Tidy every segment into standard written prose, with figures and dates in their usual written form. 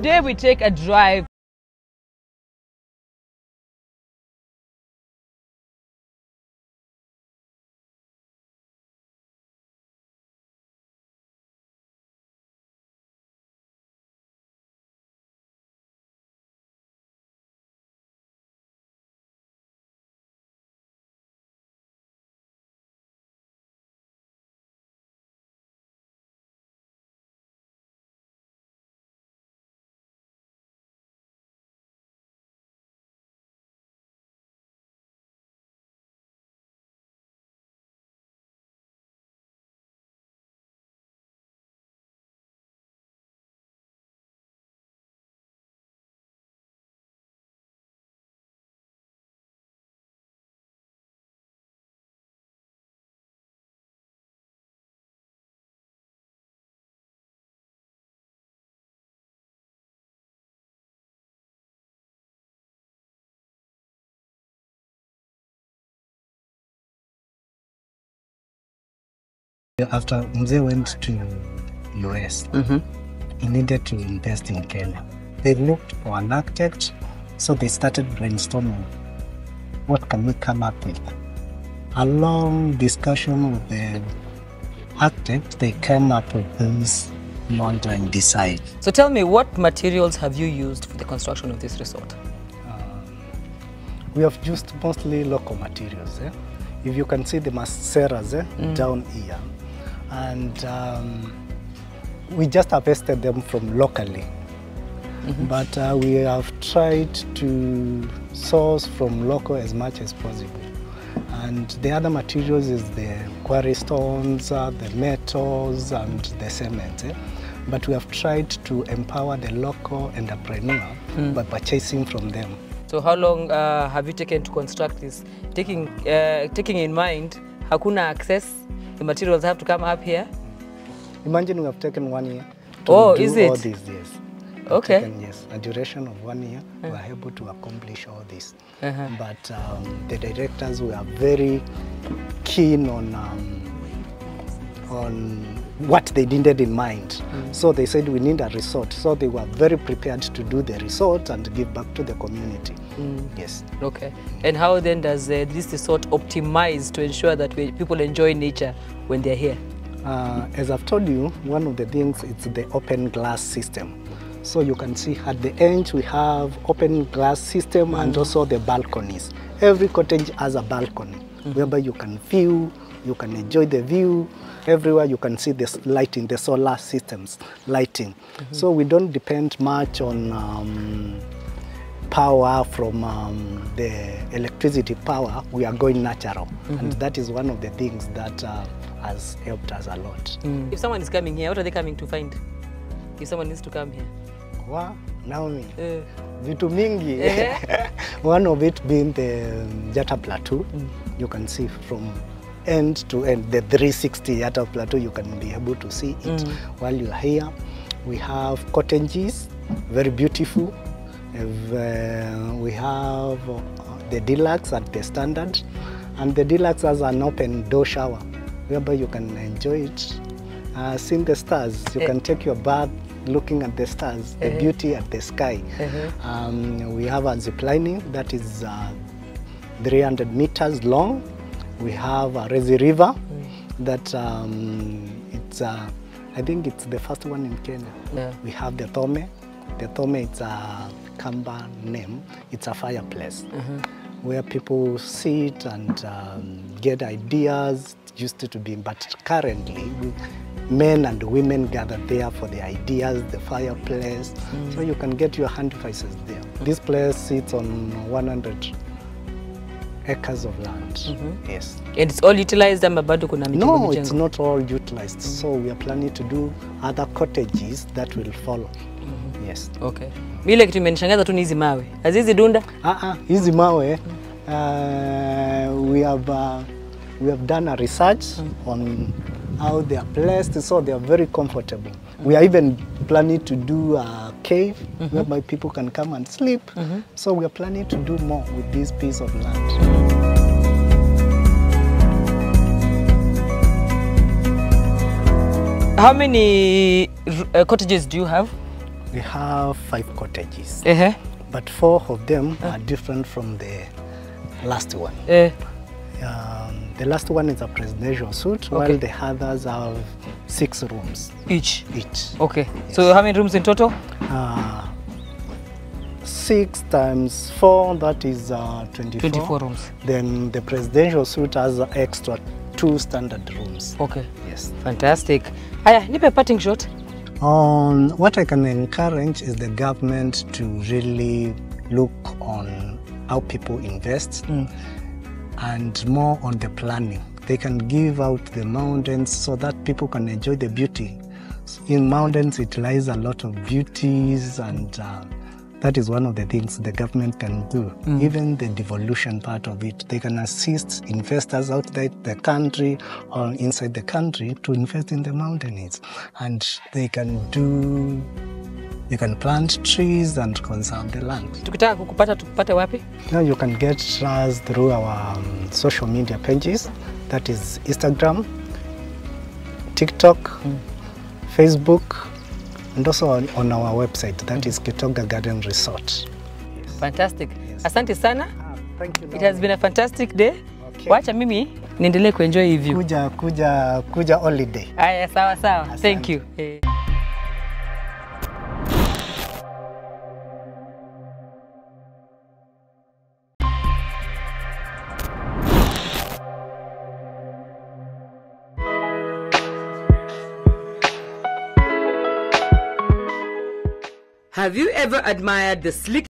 Today we take a drive after Mzee went to US. He needed to invest in Kenya. They looked for an architect, so they started brainstorming. What can we come up with? A long discussion with the architect, they came up with this mountain design. So tell me, what materials have you used for the construction of this resort? We have used mostly local materials. If you can see the maceras down here, and we just harvested them from locally. But we have tried to source from local as much as possible. And the other materials is the quarry stones, the metals, and the cement. But we have tried to empower the local entrepreneur by purchasing from them. So how long have you taken to construct this? Taking in mind, hakuna access, the materials have to come up here? Imagine we have taken 1 year to do all these, yes. Okay. Taken, yes, a duration of 1 year, we were able to accomplish all this. But the directors were very keen on what they needed in mind. So they said we need a resort. So they were very prepared to do the resort and give back to the community. Yes. Okay. And how then does this resort optimize to ensure that people enjoy nature when they're here? As I've told you, one of the things is the open glass system. So you can see at the end we have open glass system and also the balconies. Every cottage has a balcony whereby you can view, you can enjoy the view. Everywhere you can see this lighting, the solar systems lighting. So we don't depend much on power from the electricity power. We are going natural. And that is one of the things that has helped us a lot. If someone is coming here, what are they coming to find? If someone needs to come here? Wow, Naomi, vitu mingi. One of it being the Yatta Plateau. You can see from end to end, the 360 Yatta Plateau, you can be able to see it while you are here. We have cottages, very beautiful. We have the deluxe at the standard, and the deluxe has an open door shower whereby you can enjoy it. Seeing the stars, you can take your bath looking at the stars, the beauty at the sky. We have a zip lining that is 300 meters long. We have a Rezi River that it's I think it's the first one in Kenya. We have the Thome. The Thome, it's a Kamba name. It's a fireplace where people sit and get ideas. Used to be, but currently men and women gather there for the ideas, the fireplace. So you can get your hand devices there. This place sits on 100 acres of land. Yes. And it's all utilized? No, it's not all utilized. So we are planning to do other cottages that will follow. Yes. Okay. Ile kitu imenishangaza tu ni hizi mawe. Hizi dunda? Hizi mawe we have done a research on how they are placed, so they are very comfortable. We are even planning to do a cave whereby people can come and sleep. So we are planning to do more with this piece of land. How many cottages do you have? we have 5 cottages, Uh-huh. but 4 of them are different from the last one. The last one is a presidential suite, while the others have 6 rooms Each. each. Okay. So how many rooms in total? 6 times 4, that is 24. 24 rooms. Then the presidential suite has extra 2 standard rooms. Okay. Yes. Fantastic. Aya, nipe parting shot. What I can encourage is the government to really look on how people invest and more on the planning. They can give out the mountains so that people can enjoy the beauty. In mountains, it lies a lot of beauties, and that is one of the things the government can do. Even the devolution part of it, they can assist investors outside the country or inside the country to invest in the mountains. And they can plant trees and conserve the land. Tukitaka kukupata tukupate wapi? Now you can get us through our social media pages. That is Instagram, TikTok, Facebook, and also on our website, that is Kitonga Garden Resort. Fantastic. Asante sana. Thank you. It has been a fantastic day. Okay. Wacha mimi niendelee kuenjoy hii view. Kuja holiday. Aya, sawa sawa. Asante. Thank you. Have you ever admired the slick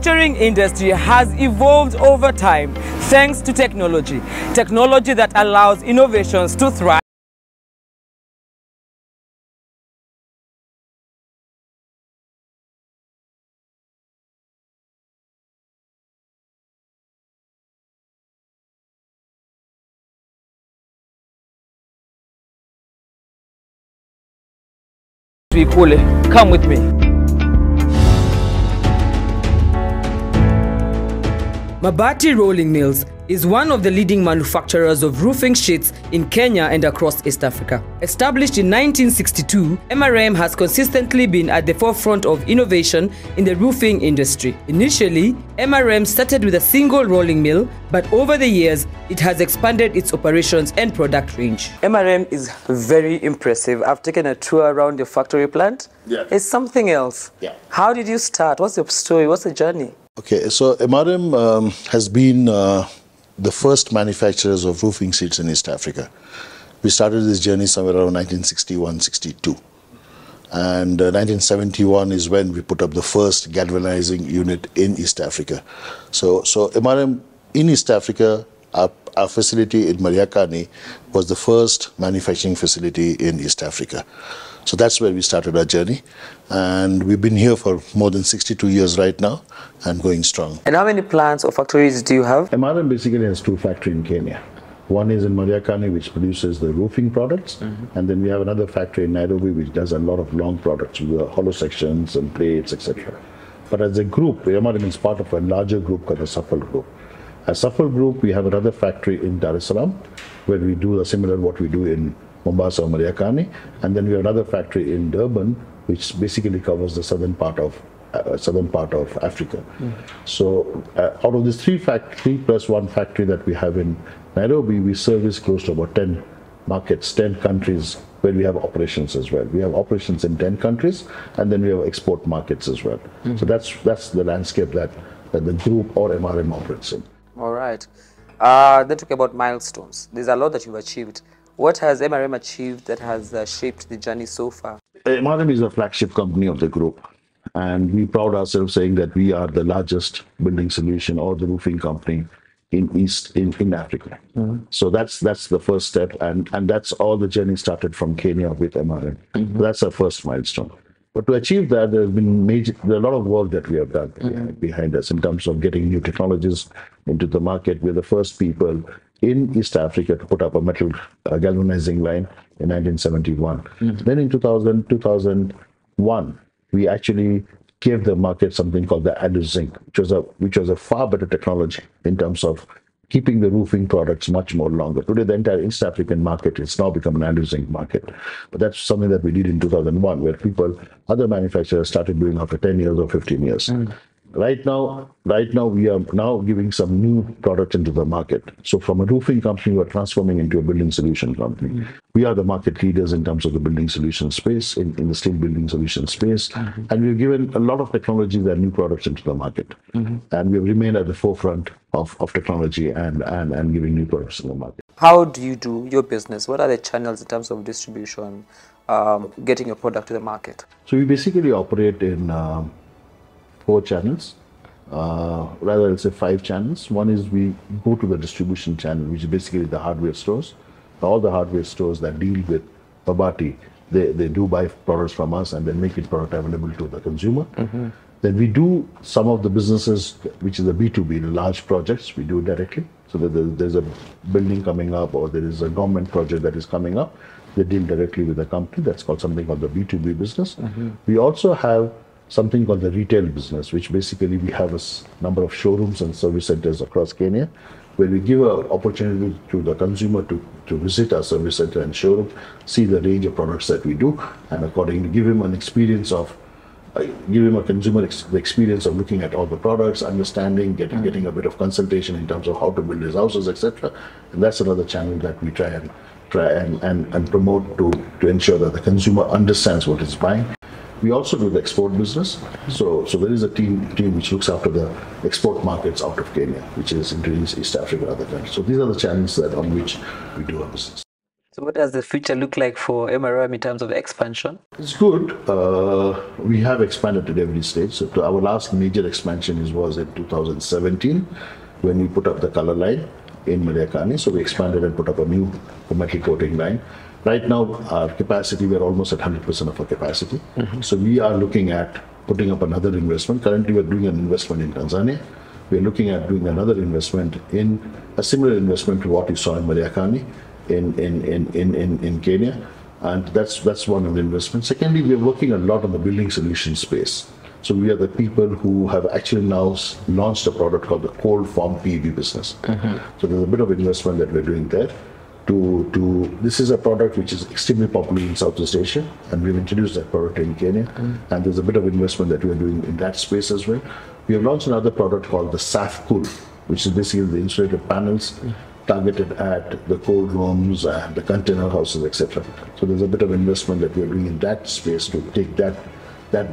manufacturing industry has evolved over time thanks to technology. Technology that allows innovations to thrive. Come with me. Mabati Rolling Mills is one of the leading manufacturers of roofing sheets in Kenya and across East Africa. Established in 1962, MRM has consistently been at the forefront of innovation in the roofing industry. Initially, MRM started with a single rolling mill, but over the years, it has expanded its operations and product range. MRM is very impressive. I've taken a tour around your factory plant. Yeah. It's something else. Yeah. How did you start? What's your story? What's the journey? Okay, so MRM has been the first manufacturers of roofing sheets in East Africa. We started this journey somewhere around 1961-62. And 1971 is when we put up the first galvanizing unit in East Africa. So MRM in East Africa, our facility in Mariakani was the first manufacturing facility in East Africa. So that's where we started our journey. And we've been here for more than 62 years right now and going strong. And how many plants or factories do you have? MRM basically has two factories in Kenya. One is in Mariakani, which produces the roofing products. And then we have another factory in Nairobi, which does a lot of long products, with hollow sections and plates, etc. But as a group, MRM is part of a larger group called the Saffold Group. As Saffold Group, we have another factory in Dar es Salaam, where we do similar what we do in Mombasa or Mariakani, and then we have another factory in Durban, which basically covers the southern part of Africa. So out of these three plus one factory that we have in Nairobi, we service close to about 10 markets, 10 countries where we have operations as well. We have operations in 10 countries, and then we have export markets as well. So that's the landscape that the group or MRM operates in. All right. Then talk about milestones. There's a lot that you've achieved. What has MRM achieved that has shaped the journey so far? MRM is a flagship company of the group, and we proud ourselves saying that we are the largest building solution or the roofing company in Africa. So that's the first step, and that's all the journey started from Kenya with MRM. That's our first milestone. But to achieve that, there's a lot of work that we have done behind us in terms of getting new technologies into the market. We're the first people in East Africa to put up a metal galvanizing line in 1971. Then in 2001, we actually gave the market something called the Alu-Zinc, which was a far better technology in terms of keeping the roofing products much more longer. Today, the entire East African market has now become an Alu-Zinc market. But that's something that we did in 2001, where other manufacturers started doing after 10 years or 15 years. Right now, we are now giving some new products into the market. So from a roofing company, we are transforming into a building solution company. We are the market leaders in terms of the building solution space, in the steel building solution space. And we've given a lot of technologies and new products into the market. And we've remained at the forefront of technology and giving new products in the market. How do you do your business? What are the channels in terms of distribution, getting your product to the market? So we basically operate in 4 channels, rather I'll say 5 channels. One is we go to the distribution channel, which is basically the hardware stores. All the hardware stores that deal with Mabati, they do buy products from us and then make it product available to the consumer. Then we do some of the businesses, which is the B2B, the large projects, we do directly. So that there's a building coming up or there is a government project that is coming up, they deal directly with the company. That's called something called the B2B business. We also have something called the retail business, which basically we have a number of showrooms and service centers across Kenya, where we give an opportunity to the consumer to visit our service center and showroom, see the range of products that we do, and accordingly give him an experience of, give him a consumer the experience of looking at all the products, understanding, getting a bit of consultation in terms of how to build his houses, etc. And that's another channel that we try and promote to ensure that the consumer understands what he's buying. We also do the export business. So there is a team which looks after the export markets out of Kenya, which is into East Africa and other countries. So these are the channels on which we do our business. So what does the future look like for MRM in terms of expansion? It's good. We have expanded at every stage. So our last major expansion was in 2017 when we put up the color line in Mariakani. So we expanded and put up a new metal coating line. Right now, our capacity, we're almost at 100% of our capacity. So we are looking at putting up another investment. Currently, we're doing an investment in Tanzania. We're looking at doing another investment in a similar investment to what you saw in Mariakani in Kenya. And that's one of the investments. Secondly, we're working a lot on the building solution space. So we are the people who have actually now launched a product called the cold form PV business. So there's a bit of investment that we're doing there. This is a product which is extremely popular in Southeast Asia, and we've introduced that product in Kenya. And there's a bit of investment that we're doing in that space as well. We have launched another product called the SAF Cool, which is basically the insulated panels targeted at the cold rooms and the container houses, etc. So there's a bit of investment that we're doing in that space to take that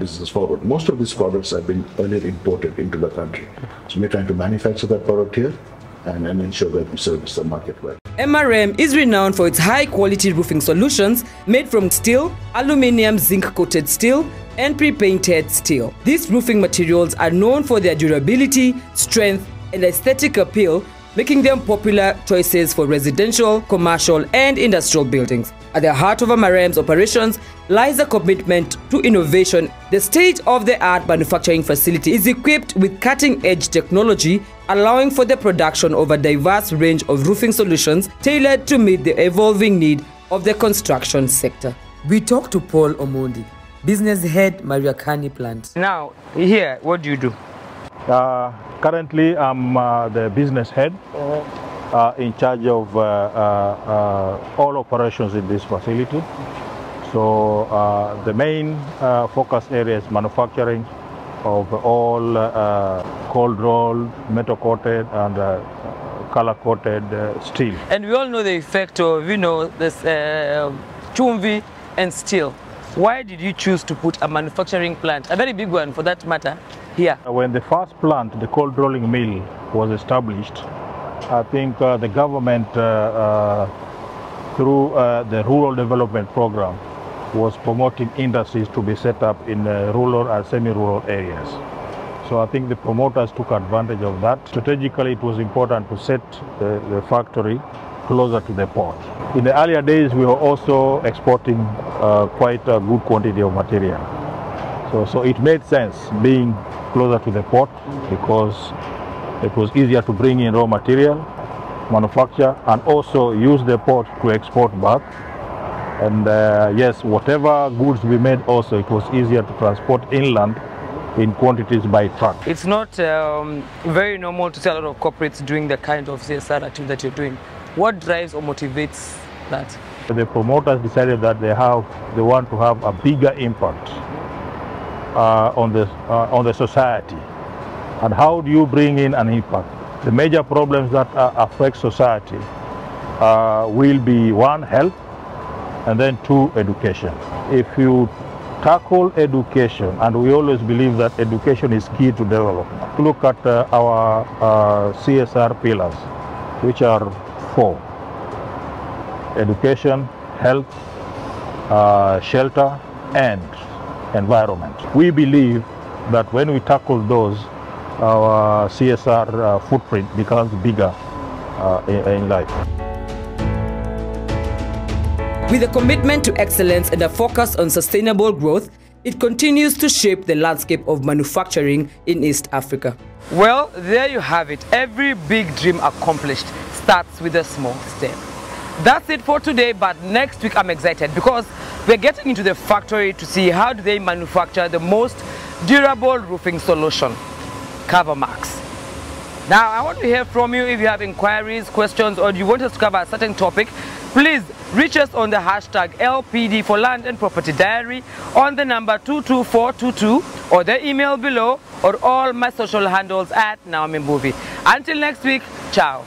business forward. Most of these products have been earlier imported into the country. So we're trying to manufacture that product here and ensure that we service the market well. MRM is renowned for its high-quality roofing solutions made from steel, aluminium, zinc-coated steel, and pre-painted steel. These roofing materials are known for their durability, strength, and aesthetic appeal, making them popular choices for residential, commercial, and industrial buildings. At the heart of MRM's operations lies a commitment to innovation. The state-of-the-art manufacturing facility is equipped with cutting-edge technology, allowing for the production of a diverse range of roofing solutions tailored to meet the evolving need of the construction sector. We talked to Paul Omondi, business head, Mariakani plant. Now, here, what do you do? Currently, I'm the business head in charge of all operations in this facility. So the main focus area is manufacturing of all cold rolled, metal coated and color coated steel. And we all know the effect of, this chumvi and steel. Why did you choose to put a manufacturing plant, a very big one for that matter, here? When the first plant, the cold rolling mill, was established, I think the government, through the rural development program, was promoting industries to be set up in rural and semi-rural areas. So I think the promoters took advantage of that. Strategically, it was important to set the factory closer to the port. In the earlier days, we were also exporting quite a good quantity of material. So it made sense being closer to the port because it was easier to bring in raw material, manufacture, and also use the port to export back. And yes, whatever goods we made also, it was easier to transport inland in quantities by truck. It's not very normal to see a lot of corporates doing the kind of CSR activity that you're doing. What drives or motivates that? The promoters decided that they want to have a bigger impact on the society. And how do you bring in an impact? The major problems that affect society will be one, health, and then two, education. If you tackle education, and we always believe that education is key to development. Look at our CSR pillars, which are 4: education, health, shelter, and environment. We believe that when we tackle those, our CSR footprint becomes bigger in life. With a commitment to excellence and a focus on sustainable growth, it continues to shape the landscape of manufacturing in East Africa. Well, there you have it. Every big dream accomplished starts with a small step. That's it for today, but next week I'm excited because we're getting into the factory to see how do they manufacture the most durable roofing solution, CoverMax. Now, I want to hear from you. If you have inquiries, questions, or you want us to cover a certain topic, please reach us on the hashtag LPD for Land and Property Diary on the number 22422 or the email below or all my social handles at Naomi Mbuvi. Until next week, ciao.